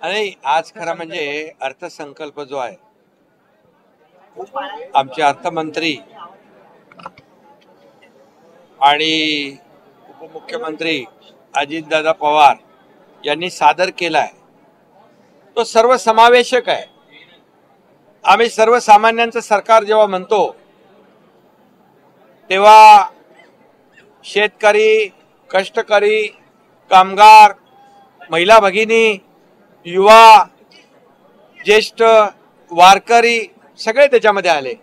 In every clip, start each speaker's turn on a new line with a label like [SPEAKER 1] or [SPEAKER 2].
[SPEAKER 1] आणि आज खरं म्हणजे अर्थसंकल्प जो आहे, आमचे अर्थमंत्री आणि उपमुख्यमंत्री अजितदादा पवार यांनी सादर केलाय, तो सर्वसमावेशक आहे. आम्ही सर्वसामान्यांचं सरकार जेव्हा म्हणतो तेव्हा शेतकरी, कष्टकरी, कामगार, महिला भगिनी, युवा, ज्येष्ठ, वारकरी सगळे त्याच्यामध्ये आले.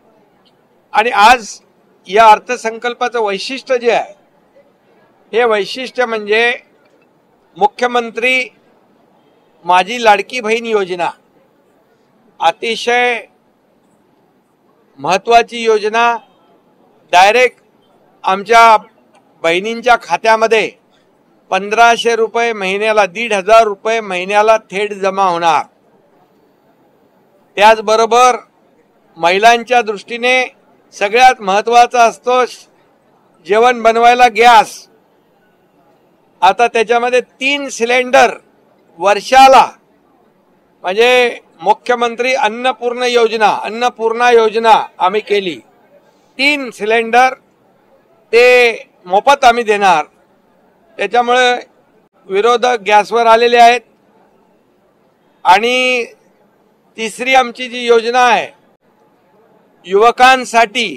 [SPEAKER 1] आणि आज या अर्थसंकल्पाचं वैशिष्ट्य जे आहे, हे वैशिष्ट्य म्हणजे मुख्यमंत्री माझी लाडकी बहीण योजना, अतिशय महत्वाची योजना. डायरेक्ट आमच्या बहिणींच्या खात्यामध्ये 1500 रुपये महिन्याला, 1500 रुपये महिन्याला थेट जमा होणार. त्याचबरोबर महिलांच्या दृष्टीने सगळ्यात महत्वाचा असतो जेवण बनवायला गॅस. आता त्याच्यामध्ये 3 सिलेंडर वर्षाला, म्हणजे मुख्यमंत्री अन्नपूर्णा योजना आम्ही केली. 3 सिलेंडर ते मोफत आम्ही देणार. त्याच्यामुळे विरोधक गॅसवर आलेले आहेत. आणि तिसरी आमची जी योजना आहे युवकांसाठी,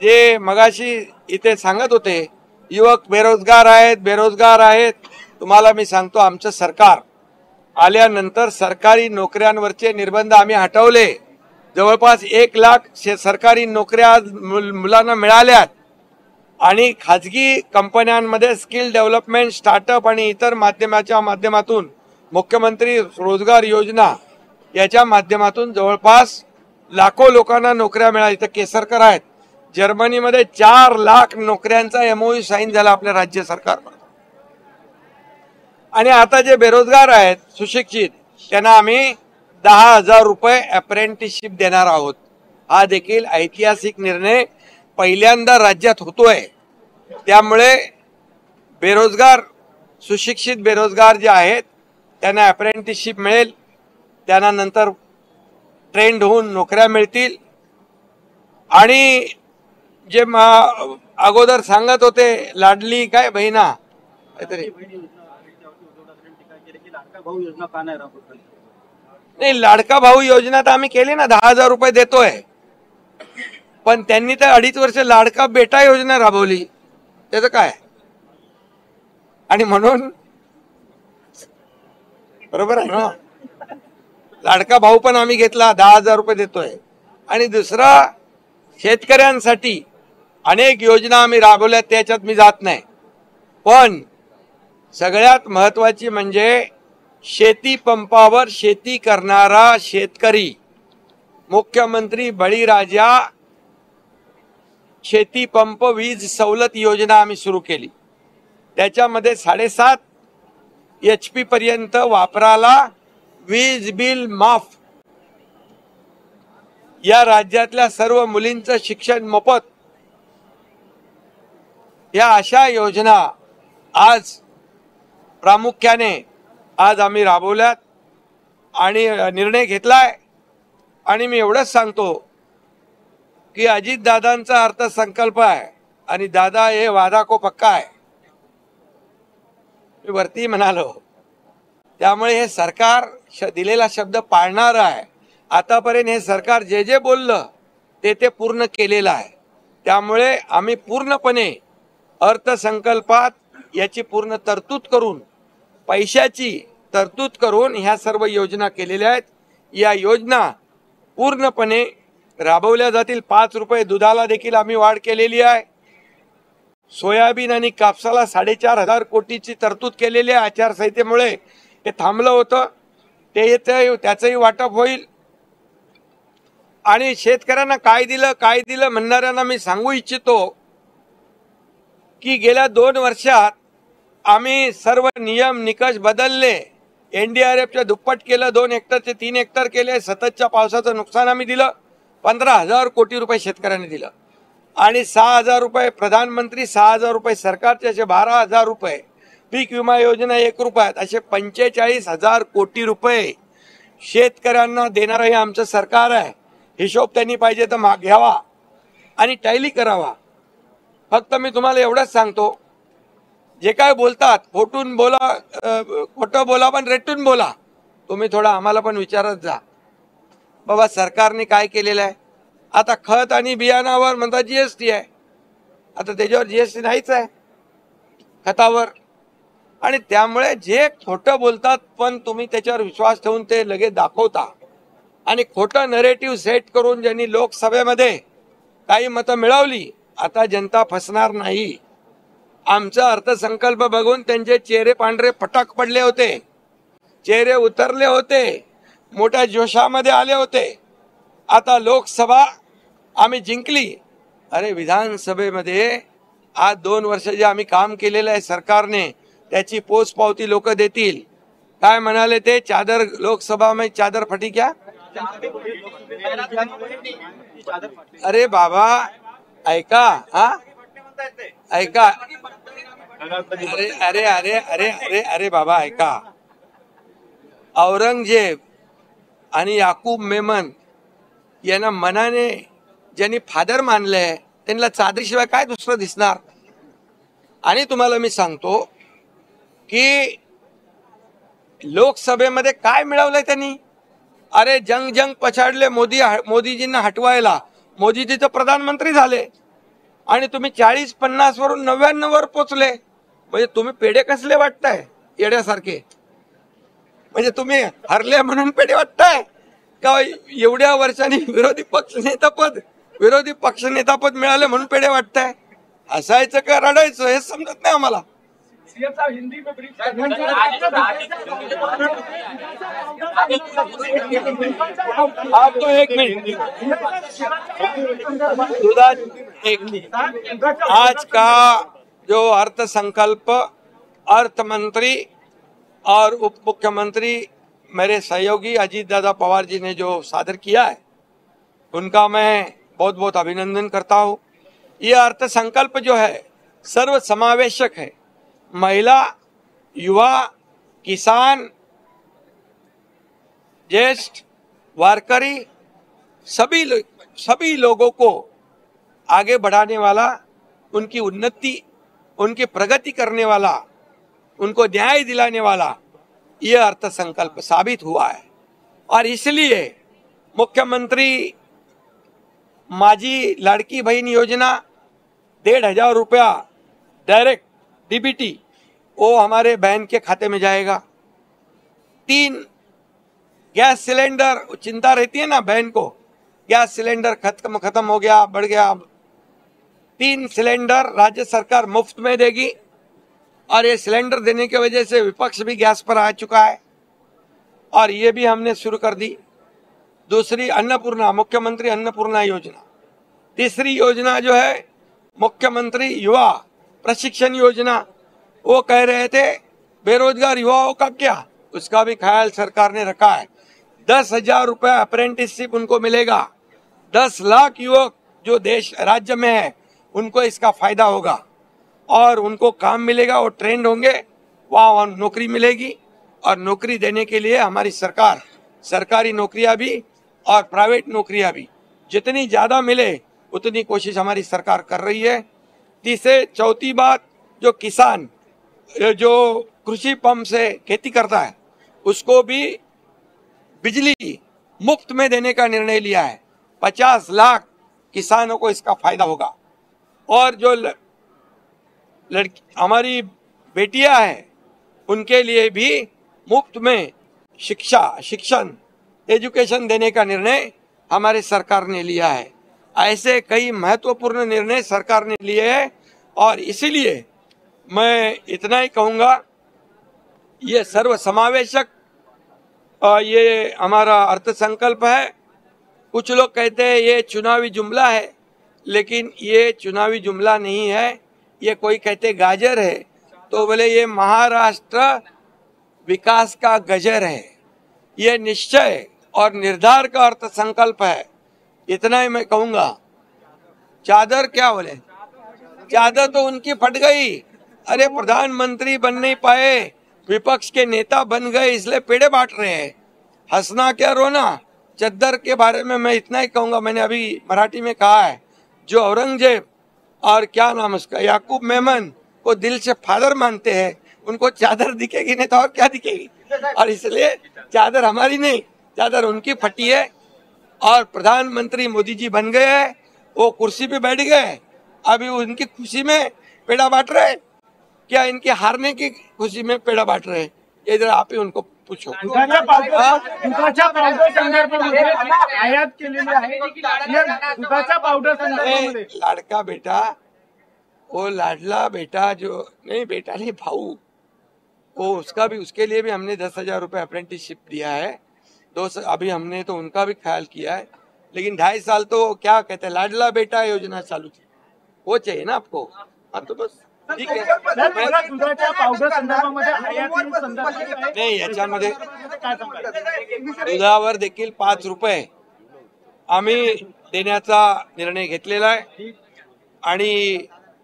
[SPEAKER 1] जे मगाशी इथे सांगत होते युवक बेरोजगार आहेत. तुम्हाला मी सांगतो, आमचं सरकार आल्यानंतर सरकारी नोकऱ्यांवरचे निर्बंध आम्ही हटवले. जवळपास 1 लाख सरकारी नोकऱ्या मुलांना मिळाल्यात. आणि खाजगी कंपन्यांमध्ये स्किल डेव्हलपमेंट, स्टार्टअप आणि इतर माध्यमातून मुख्यमंत्री रोजगार योजना याच्या माध्यमातून जवळपास लाखो लोकांना नोकऱ्या मिळाल्या. इथं केसरकर आहेत, जर्मनीमध्ये 4 लाख नोकऱ्यांचा MOU साईन झाला आपल्या राज्य सरकारवर. आणि आता जे बेरोजगार आहेत, सुशिक्षित, त्यांना आम्ही 10,000 रुपये अप्रेंटिसशिप देणार आहोत. हा देखील ऐतिहासिक निर्णय पहिल्यांदा राज्यात होतोय. त्यामुळे बेरोजगार, सुशिक्षित बेरोजगार जे आहेत त्यांना अप्रेंटिसशिप मिळेल. त्यांना नंतर ट्रेंड होऊन नोकऱ्या मिळतील. आणि जे अगोदर सांगत होते लाडली काय बहिणा काहीतरी, नाही, लाडका भाऊ योजना तर आम्ही केली ना, 10,000 रुपये देतोय. पण त्यांनी तर 2.5 वर्ष लाडका बेटा योजना राबवली. त्याचं काय? आणि म्हणून बरोबर आहे ना, लाडका भाऊ पण आम्ही घेतला, 10,000 रुपये देतोय. आणि दुसरा, शेतकऱ्यांसाठी अनेक योजना आम्ही राबवल्या, त्याच्यात मी जात नाही. पण सगळ्यात महत्वाची म्हणजे शेती पंपावर शेती करणारा शेतकरी, मुख्यमंत्री बळीराजा शेती पंप वीज सवलत योजना आम्ही सुरू केली. त्याच्यामध्ये 7.5 HP पर्यंत वापराला वीज बिल माफ. या राज्यातल्या सर्व मुलींचं शिक्षण मोफत. या अशा योजना आज प्रामुख्याने आम्ही राबवल्यात आणि निर्णय घेतलाय. आणि मी एवढंच सांगतो की अजितदादांचा अर्थसंकल्प आहे आणि दादा हे वादा को पक्का आहे, मी वरती म्हणालो. त्यामुळे हे सरकार दिलेला शब्द पाळणार आहे. आतापर्यंत हे सरकार जे जे बोललं ते पूर्ण केलेलं आहे. त्यामुळे आम्ही पूर्णपणे अर्थसंकल्पात याची पूर्ण तरतूद करून, पैशाची तरतूद करून ह्या सर्व योजना केलेल्या आहेत. या योजना पूर्णपणे राबवल्या जातील. 5 रुपये दुधाला देखील आम्ही वाढ केलेली आहे. सोयाबीन आणि कापसाला 4,500 कोटीची तरतूद केलेली आहे. आचारसंहितेमुळे ते थांबलं होतं, त्याचंही वाटप होईल. आणि शेतकऱ्यांना काय दिलं म्हणणाऱ्यांना मी सांगू इच्छितो की गेल्या 2 वर्षात आम्ही सर्व नियम निकष बदलले. NDRFच्या दुप्पट केलं, 2 हेक्टरचे 3 हेक्टर केले. सततच्या पावसाचं नुकसान आम्ही दिलं. 15,000 कोटी रुपये शेतकऱ्यांनी दिलं. आणि 6,000 रुपये प्रधानमंत्री, 6,000 रुपये सरकारचे, असे 12,000 रुपये. पीक विमा योजना 1 रुपयात, असे 45,000 कोटी रुपये शेतकऱ्यांना देणारं हे आमचं सरकार आहे. हिशोब त्यांनी पाहिजे तर घ्यावा आणि टॅली करावा. फक्त मी तुम्हाला एवढंच सांगतो, जे काय बोलतात खोटून बोला, खोटं बोला पण रेटून बोला. तुम्ही थोडा आम्हाला पण विचारत जा, बाबा सरकारने काय केलेलं आहे. आता खत आणि बियाणावर म्हणतात जीएसटी आहे, आता त्याच्यावर जीएसटी नाहीच आहे खतावर. आणि त्यामुळे जे खोटं बोलतात पण तुम्ही त्याच्यावर विश्वास ठेवून ते लगेच दाखवता आणि खोटं नरेटिव्ह सेट करून ज्यांनी लोकसभेमध्ये काही मतं मिळवली, आता जनता फसणार नाही. आमचा अर्थसंकल्प बघून त्यांचे चेहरे पांढरे फटाक पडले होते, चेहरे उतरले होते, मोठ्या जोशामध्ये आले होते. आता लोकसभा आम्ही जिंकली. अरे विधानसभेमध्ये आज 2 वर्ष जे आम्ही काम केलेलं आहे सरकारने, त्याची पोचपावती लोक देतील. काय म्हणाले ते, चादर लोकसभा में चादर फटी क्या. अरे बाबा ऐका, हा ऐका, अरे अरे अरे अरे अरे अरे बाबा ऐका. औरंगजेब आणि याकूब मेमन यांना मनाने ज्यांनी फादर मानलंय त्यांना चादरीशिवाय काय दुसरं दिसणार. आणि तुम्हाला मी सांगतो की लोकसभेमध्ये काय मिळवलंय त्यांनी. अरे जंग पछाडले मोदीजींना हटवायला. मोदीजी तर प्रधानमंत्री झाले आणि तुम्ही 40-50 वरून 99 वर पोचले. म्हणजे तुम्ही पेढे कसले वाटताय येड्यासारखे. म्हणजे तुम्ही हरले म्हणून पेढे वाटताय का एवढ्या वर्षांनी विरोधी पक्षनेतापद मिळाले म्हणून पेढे वाटताय. हसायचं का रडायचं हे समजत नाही आम्हाला. आपको एक मिनट, आज का जो अर्थसंकल्प अर्थ मंत्री और उप मुख्यमंत्री मेरे सहयोगी अजीत दादा पवार जी ने जो सादर किया है, उनका मैं बहुत बहुत अभिनंदन करता हूँ. ये अर्थसंकल्प जो है सर्व समावेशक है. महिला, युवा, किसान, ज्येष्ठ, वारकरी, सभी लोगों को आगे बढ़ाने वाला, उनकी उन्नति, उनकी प्रगति करने वाला, उनको न्याय दिलाने वाला ये अर्थसंकल्प साबित हुआ है. और इसलिए मुख्यमंत्री माझी लाड़की बहन योजना 1,500 रुपया डायरेक्ट डीबीटी वो हमारे बहन के खाते में जाएगा. 3 गैस सिलेंडर, चिंता रहती है ना बहन को, गैस सिलेंडर खत्म हो गया, बढ़ गया. 3 सिलेंडर राज्य सरकार मुफ्त में देगी. और ये सिलेंडर देने की वजह से विपक्ष भी गैस पर आ चुका है और ये भी हमने शुरू कर दी. दूसरी अन्नपूर्णा, मुख्यमंत्री अन्नपूर्णा योजना. तीसरी योजना जो है मुख्यमंत्री युवा प्रशिक्षण योजना. वो कह रहे थे बेरोजगार युवाओं का क्या, उसका भी ख्याल सरकार ने रखा है. 10,000 रुपया अप्रेंटिसशिप उनको मिलेगा. 10 लाख युवक जो देश राज्य में है उनको इसका फायदा होगा और उनको काम मिलेगा, वो ट्रेंड होंगे, वहाँ नौकरी मिलेगी. और नौकरी देने के लिए हमारी सरकार सरकारी नौकरियां भी और प्राइवेट नौकरियां भी जितनी ज्यादा मिले उतनी कोशिश हमारी सरकार कर रही है. चौथी बात, जो किसान जो कृषि पंप से खेती करता है उसको भी बिजली मुफ्त में देने का निर्णय लिया है. 50 लाख किसानों को इसका फायदा होगा. और जो लड़की हमारी बेटियां हैं उनके लिए भी मुफ्त में शिक्षण एजुकेशन देने का निर्णय हमारे सरकार ने लिया है. ऐसे कई महत्वपूर्ण निर्णय सरकार ने लिए हैं और इसीलिए मैं इतना ही कहूँगा, ये सर्व समावेशक ये हमारा अर्थसंकल्प है. कुछ लोग कहते हैं ये चुनावी जुमला है, लेकिन ये चुनावी जुमला नहीं है. ये कोई कहते गाजर है तो बोले ये महाराष्ट्र विकास का गजर है. ये निश्चय और निर्धार का अर्थसंकल्प है. इतना ही मैं कहूँगा. चादर क्या बोले, चादर तो उनकी फट गई. अरे प्रधानमंत्री बन नहीं पाए, विपक्ष के नेता बन गए, इसलिए पेड़े बांट रहे हैं. हंसना क्या रोना। चद्दर के बारे में मैं इतना ही कहूंगा, मैंने अभी मराठी में कहा है, जो औरंगजेब और क्या नाम उसका याकूब मेमन को दिल से फादर मानते हैं, उनको चादर दिखेगी नहीं तो और क्या दिखेगी। और इसलिए चादर हमारी नहीं, चादर उनकी फटी है। और प्रधानमंत्री मोदी जी बन गए हैं, वो कुर्सी पे बैठ गए, अभी उनकी खुशी में पेड़ा बांट रहे हैं क्या, इनके हारने की खुशी में पेड़ा बांट रहे हैं? ये जरा आप ही उनको पूछो।
[SPEAKER 2] दुधाच्या पावडर संदर्भामध्ये आयात केलेली आहे, दुधाच्या पावडर संदर्भामध्ये
[SPEAKER 1] लाडका बेटा, वो लाडला बेटा जो नहीं, बेटा नहीं भाऊ, वो उसका भी, उसके लिए भी हमने 10,000 रुपए अप्रेंटिसशिप दिया है। अभी हमने तो उनका भी ख्याल किया है, लेकिन 2.5 साल तो क्या कहते हैं लाडला बेटा योजना चालू थी, वो चाहिए ना आपको। हाँ तो बस ठीक है।
[SPEAKER 2] दुधाच्या पावडर संदर्भामध्ये आयात संदर्भात
[SPEAKER 1] नाही, याच्यामध्ये दुधावर देखील 5 रुपये आम्ही देण्याचा निर्णय घेतलेला आहे आणि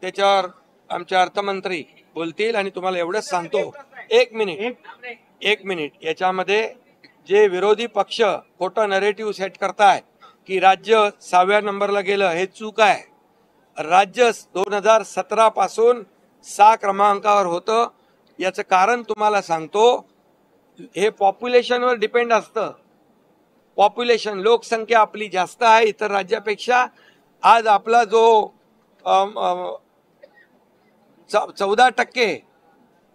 [SPEAKER 1] त्याच्यावर आमचे अर्थमंत्री बोलतील। आणि तुम्हाला एवढंच सांगतो, एक मिनिट, याच्यामध्ये जे विरोधी पक्ष खोटं नरेटिव्ह सेट करतायत की राज्य 6व्या नंबरला गेलं, हे चूक आहे। राज्य 2017 पासून 6 क्रमांकावर होतं। याचं कारण तुम्हाला सांगतो, हे पॉप्युलेशनवर डिपेंड असतं। पॉप्युलेशन, लोकसंख्या आपली जास्त आहे इतर राज्यापेक्षा। आज आपला जो 14%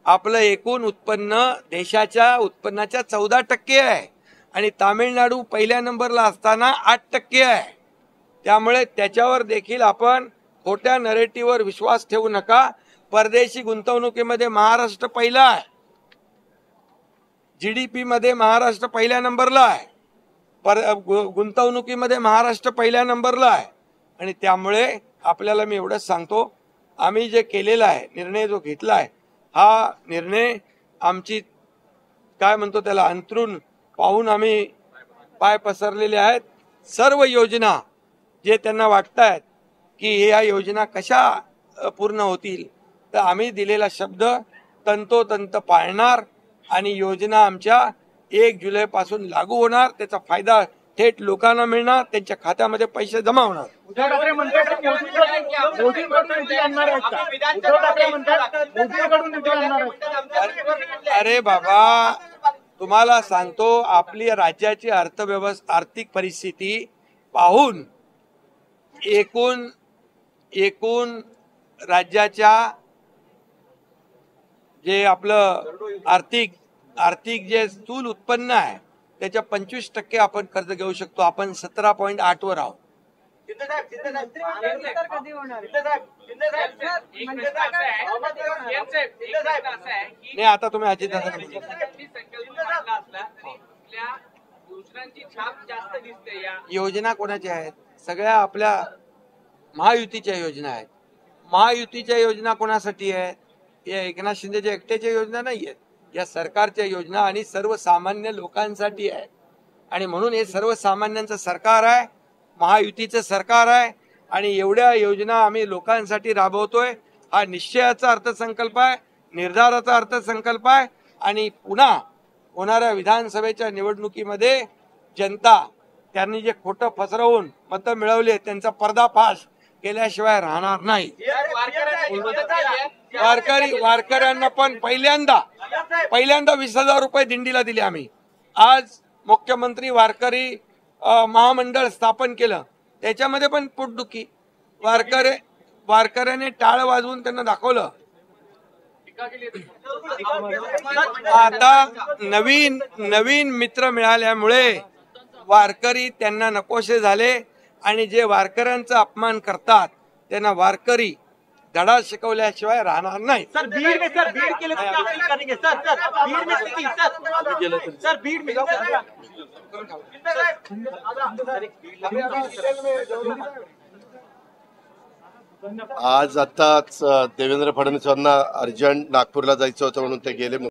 [SPEAKER 1] आपलं एकूण उत्पन्न देशाच्या उत्पन्नाच्या 14% आहे आणि तामिळनाडू पहिल्या नंबरला असताना 8% आहे। त्यामुळे त्याच्यावर देखील आपण खोट्या नरेटिव्हवर विश्वास ठेवू नका। परदेशी गुंतवणुकीमध्ये महाराष्ट्र पहिला आहे, जीडीपी मध्ये महाराष्ट्र पहिल्या नंबरला आहे, गुंतवणुकीमध्ये महाराष्ट्र पहिल्या नंबरला आहे। आणि त्यामुळे आपल्याला मी एवढंच सांगतो, आम्ही जे केलेला आहे निर्णय, जो घेतला आहे, हा निर्णय आमची काय म्हणतो त्याला अंतरून पाहून आम्ही पाय पसरलेले आहेत। सर्व योजना जे त्यांना वाटतायत की या योजना कशा पूर्ण होतील, तर आम्ही दिलेला शब्द तंतोतंत पाळणार आणि योजना आमच्या 1 जुलै पासून लागू होणार। त्याचा फायदा थेट लोकांना मिळणार, त्यांच्या खात्यामध्ये पैसे जमा होणार।
[SPEAKER 2] उद्धव ठाकरे म्हणतात मोदींकडून निधी आणणार आहेत का? उद्धव ठाकरे म्हणतात मोदींकडून निधी आणणार आहेत।
[SPEAKER 1] अरे बाबा, तुम्हाला सांगतो, आपली राज्याची आर्थिक परिस्थिती पाहून एकूण राज्याच्या जे आपलं आर्थिक जे स्थूल उत्पन्न आहे त्याच्या 25% आपण कर्ज घेऊ शकतो। आपण 17.8 वर आहोत। नाही, आता तुम्ही अजितदादा योजना कोणाच्या आहेत? सगळ्या आपल्या महायुतीच्या योजना आहेत। महायुतीच्या योजना कोणासाठी आहेत? या एकनाथ शिंदेच्या एकट्याच्या योजना नाही आहेत, या सरकारच्या योजना आणि सर्वसामान्य लोकांसाठी आहे। आणि म्हणून हे सर्वसामान्यांचं सरकार आहे, महायुतीचं सरकार आहे आणि एवढ्या योजना आम्ही लोकांसाठी राबवतोय। हा निश्चयाचा अर्थसंकल्प आहे, निर्धाराचा अर्थसंकल्प आहे। आणि पुन्हा होणाऱ्या विधानसभेच्या निवडणुकीमध्ये जनता त्यांनी जे खोटं पसरवून मतं मिळवले त्यांचा पर्दाफाश केल्याशिवाय राहणार नाही। वारकऱ्यांना पण पहिल्यांदा 20,000 रुपये दिंडीला दिले आम्ही। आज मुख्यमंत्री वारकरी महामंडळ स्थापन केलं, त्याच्यामध्ये पण पोटदुखी। वारकऱ्याने टाळ वाजवून त्यांना दाखवलं। आता नवीन मित्र मिळाल्यामुळे वारकरी त्यांना नकोसे झाले आणि जे वारकऱ्यांचा अपमान करतात त्यांना वारकरी धडा शिकवल्याशिवाय राहणार नाही।
[SPEAKER 2] सर बीड में सर बीड के लिए क्या अपील करेंगे? सर बीड में स्थिति सर बीड में
[SPEAKER 3] आज आताच देवेंद्र फडणवीसांना अर्जंट नागपूरला जायचं होतं म्हणून ते गेले।